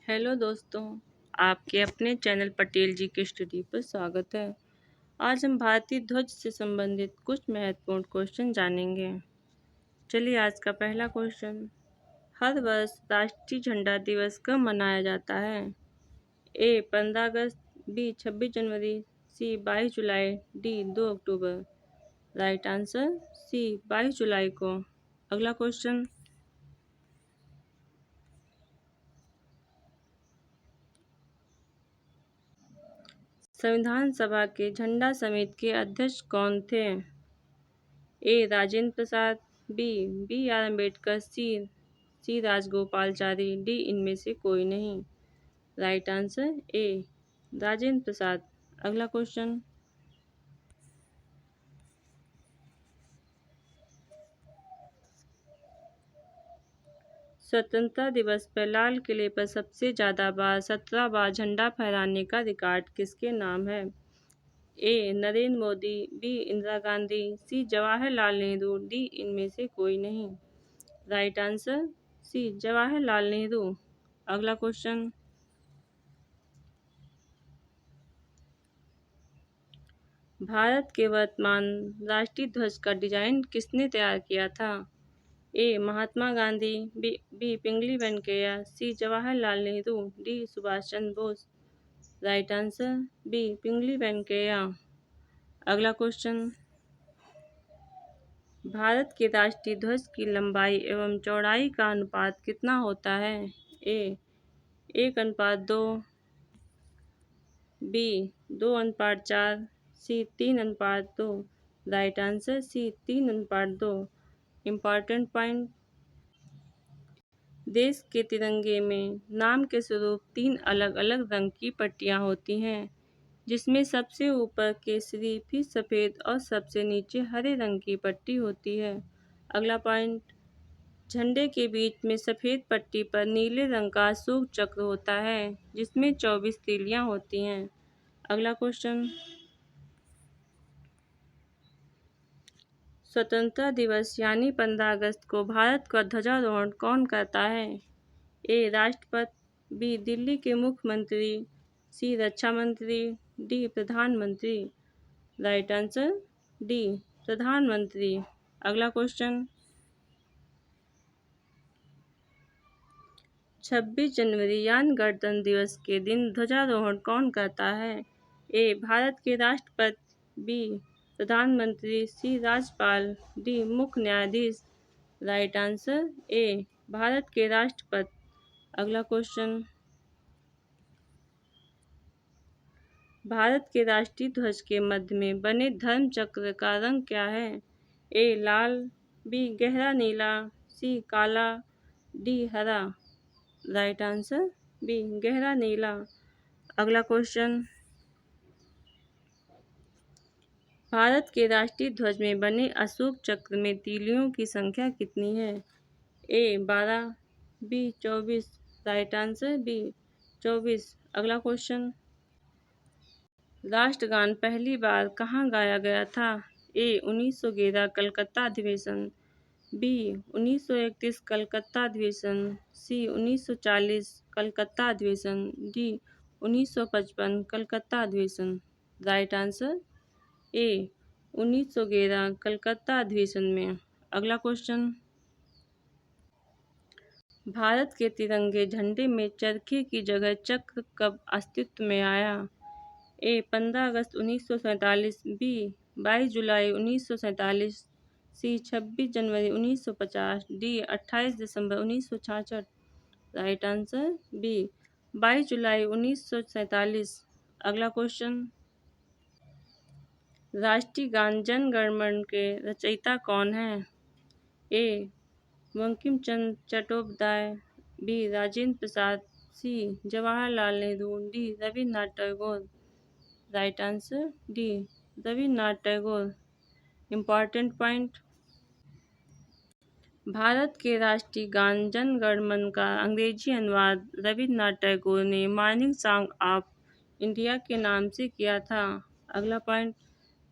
Hello दोस्तों, आपके अपने चैनल पटेल जी की स्टडी पर स्वागत है। आज हम भारतीय ध्वज से संबंधित कुछ महत्वपूर्ण क्वेश्चन जानेंगे। चलिए आज का पहला क्वेश्चन, हर वर्ष राष्ट्रीय झंडा दिवस कब मनाया जाता है? ए 15 अगस्त, बी 26 जनवरी, सी 22 जुलाई, डी 2 अक्टूबर। राइट आंसर सी 22 जुलाई को। अगला क्वेश्चन, संविधान सभा के झंडा समिति के अध्यक्ष कौन थे? A Rajendra Prasad, B R Ambedkar, C Rajagopalachari, D इनमें से कोई नहीं। Right answer A Rajendra Prasad. अगला क्वेश्चन, स्वतंत्रता दिवस पर लाल किले पर सबसे ज्यादा बार 17 बार झंडा फहराने का रिकॉर्ड किसके नाम है? A Narendra Modi, B Indira Gandhi, C Jawaharlal Nehru, D इनमें से कोई नहीं। Right answer C Jawaharlal Nehru. अगला क्वेश्चन, भारत के वर्तमान राष्ट्रीय ध्वज का डिजाइन किसने तैयार किया था? ए महात्मा गांधी, बी पिंगली वेंकैया, सी Jawaharlal Nehru, D Subhash Chandra Bose. Right answer B पिंगली वेंकैया। अगला क्वेश्चन, भारत के राष्ट्रीय ध्वज की लंबाई एवं चौड़ाई का अनुपात कितना होता है? A 1:2, B 2:4, C 3:2। Right answer C 3:2। Important point, देश के तिरंगे में नाम के स्वरूप 3 अलग अलग रंग की पट्टियां होती हैं, जिसमें सबसे ऊपर केसरी, फिर सफ़ेद और सबसे नीचे हरे रंग की पट्टी होती है। अगला पॉइंट, झंडे के बीच में सफ़ेद पट्टी पर नीले रंग का अशोक चक्र होता है, जिसमें 24 तीलियां होती हैं। अगला क्वेश्चन, स्वतंत्रता दिवस यानी 15 अगस्त को भारत का ध्वजारोहण कौन करता है? ए राष्ट्रपति, बी दिल्ली के मुख्यमंत्री, सी रक्षा मंत्री, डी प्रधानमंत्री। राइट आंसर डी प्रधानमंत्री। अगला क्वेश्चन, 26 जनवरी यानी गणतंत्र दिवस के दिन ध्वजारोहण कौन करता है? ए भारत के राष्ट्रपति, बी प्रधानमंत्री, सी राज्यपाल, डी मुख्य न्यायाधीश। राइट आंसर ए भारत के राष्ट्रपति। अगला क्वेश्चन, भारत के राष्ट्रीय ध्वज के मध्य में बने धर्म चक्र का रंग क्या है? ए लाल, बी गहरा नीला, सी काला, डी हरा। राइट आंसर बी गहरा नीला। अगला क्वेश्चन, भारत के राष्ट्रीय ध्वज में बने अशोक चक्र में तीलियों की संख्या कितनी है? A 12, B 24। Right answer B 24। अगला क्वेश्चन, राष्ट्रगान पहली बार कहाँ गाया गया था? ए 1911 कलकत्ता अधिवेशन, बी 1931 कलकत्ता अधिवेशन, सी 1940 कलकत्ता अधिवेशन, डी 1955 कलकत्ता अधिवेशन। राइट आंसर ए 1911 कलकत्ता अधिवेशन में। अगला क्वेश्चन, भारत के तिरंगे झंडे में चरखे की जगह चक्र कब अस्तित्व में आया? ए 15 अगस्त 1947, बी 22 जुलाई 1947, सी 26 जनवरी 1950, डी 28 दिसंबर 1966। राइट आंसर बी 22 जुलाई 1947। अगला क्वेश्चन, राष्ट्रीय गान जन गण मन के रचयिता कौन है? A Bankim Chandra Chattopadhyay, B Rajendra Prasad, C Jawaharlal Nehru, D Rabindranath Tagore. Right answer D Rabindranath Tagore. Important point, Bharat के राष्ट्रीय गान जन गण मन का अंग्रेजी अनुवाद रविन्द्रनाथ टैगोर ने मॉर्निंग सॉन्ग ऑफ इंडिया के नाम से किया था। अगला पॉइंट,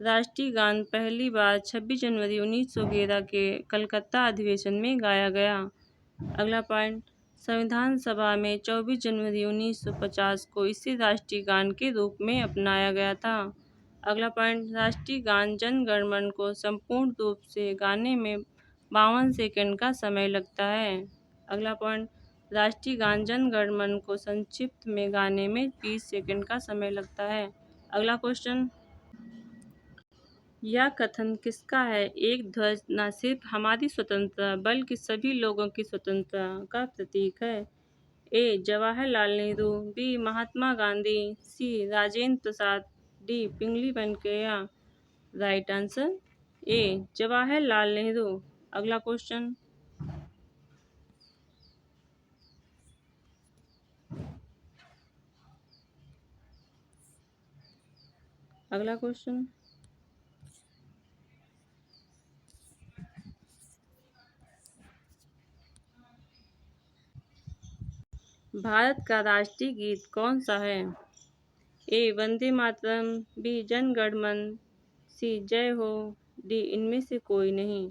राष्ट्रीय गान पहली बार 26 जनवरी 1911 के कलकत्ता अधिवेशन में गाया गया। अगला पॉइंट, संविधान सभा में 24 जनवरी 1950 को इसे राष्ट्रीय गान के रूप में अपनाया गया था। अगला पॉइंट, राष्ट्रीय गान जन गण मन को संपूर्ण रूप से गाने में 52 सेकंड का समय लगता है। अगला पॉइंट, राष्ट्रीय गान जन गण मन को संक्षिप्त में गाने में 20 सेकंड का समय लगता है। अगला क्वेश्चन, यह कथन किसका है? एक ध्वज न सिर्फ हमारी स्वतंत्रता बल्कि सभी लोगों की स्वतंत्रता का प्रतीक है। A Jawaharlal Nehru, B Mahatma Gandhi, C Rajendra Prasad, D Pingali Venkayya. Right answer A Jawaharlal Nehru. अगला क्वेश्चन, अगला क्वेश्चन, भारत का राष्ट्रीय गीत कौन सा है? ए वंदे मातरम, बी जन गण मन, सी जय हो, डी इनमें से कोई नहीं।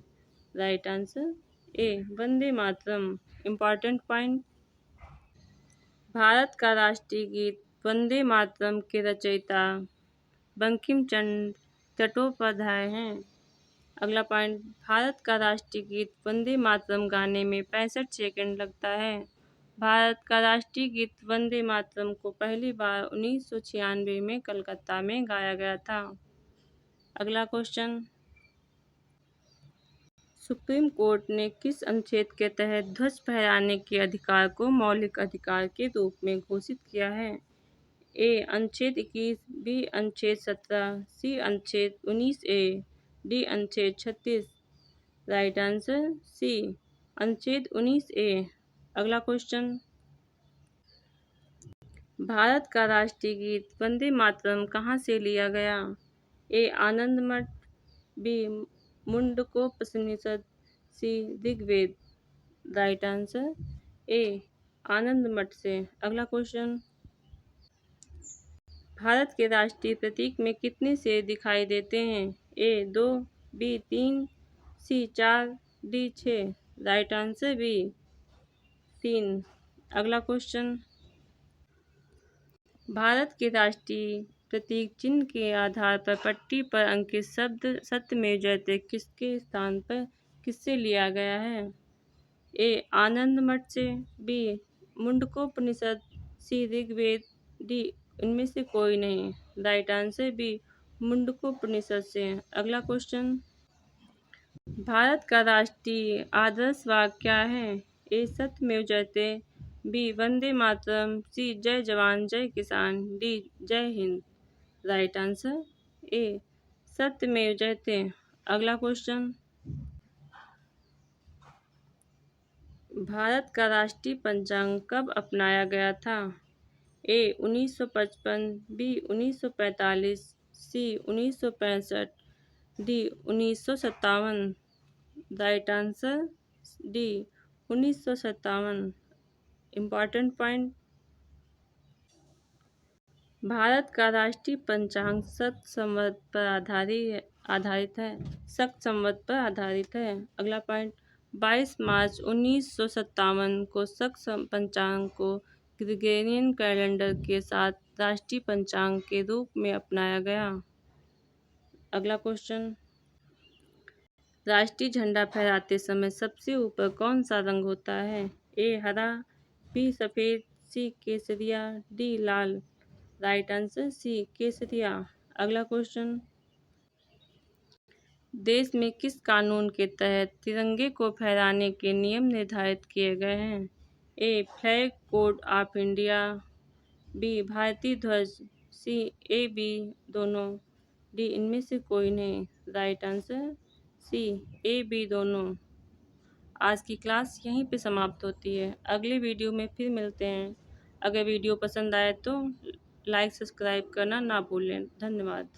राइट आंसर ए वंदे मातरम। इम्पॉर्टेंट पॉइंट, भारत का राष्ट्रीय गीत वंदे मातरम के रचयिता बंकिम चंद्र चट्टोपाध्याय हैं। अगला पॉइंट, भारत का राष्ट्रीय गीत वंदे मातरम गाने में 65 सेकंड लगता है। भारत का राष्ट्रीय गीत वंदे मातरम को पहली बार 1996 में कलकत्ता में गाया गया था। अगला क्वेश्चन, सुप्रीम कोर्ट ने किस अनुच्छेद के तहत ध्वज फहराने के अधिकार को मौलिक अधिकार के रूप में घोषित किया है? ए अनुच्छेद 21, बी अनुच्छेद 17, सी अनुच्छेद 19A, डी अनुच्छेद 36। राइट आंसर सी अनुच्छेद 19A। अगला क्वेश्चन, भारत का राष्ट्रीय गीत वंदे मातरम कहाँ से लिया गया? A Anand Math, B Mundakopanishad, C Rigveda. Right answer A Anand Math से। अगला क्वेश्चन, भारत के राष्ट्रीय प्रतीक में कितने शेर दिखाई देते हैं? A 2, B 3, C 4, D 6। Right answer B 3। अगला क्वेश्चन, भारत के राष्ट्रीय प्रतीक चिन्ह के आधार पर पट्टी पर अंकित शब्द सत्यमेव जयते किसके स्थान पर किससे लिया गया है? ए आनंद मठ से, B Mundakopanishad, C Rigveda, D इनमें से कोई नहीं। राइट आंसर बी मुंडकोपनिषद से। अगला क्वेश्चन, भारत का राष्ट्रीय आदर्श वाक्य क्या है? ए सत्यमेव जयते, बी वंदे मातरम, सी जय जवान जय किसान, डी जय हिंद। राइट आंसर ए सत्यमेव जयते। अगला क्वेश्चन, भारत का राष्ट्रीय पंचांग कब अपनाया गया था? ए 1955, बी 1945, सी 1965, D 1957। Right answer D 1957। Important point, Bharat का राष्ट्रीय पंचांग शक संवत पर आधारित है। शक संवत पर आधारित है। अगला पॉइंट, 22 मार्च 1957 को शक पंचांग को ग्रेगोरियन कैलेंडर के साथ राष्ट्रीय पंचांग के रूप में अपनाया गया। अगला क्वेश्चन, राष्ट्रीय झंडा फहराते समय सबसे ऊपर कौन सा रंग होता है? ए हरा, बी सफ़ेद, सी केसरिया, डी लाल। राइट आंसर सी केसरिया। अगला क्वेश्चन, देश में किस कानून के तहत तिरंगे को फहराने के नियम निर्धारित किए गए हैं? A flag code of India, B भारतीय ध्वज, सी ए बी दोनों, डी इनमें से कोई नहीं। Right answer C A B दोनों। आज की क्लास यहीं पे समाप्त होती है। अगले वीडियो में फिर मिलते हैं। अगर वीडियो पसंद आए तो लाइक सब्सक्राइब करना ना भूलें। धन्यवाद।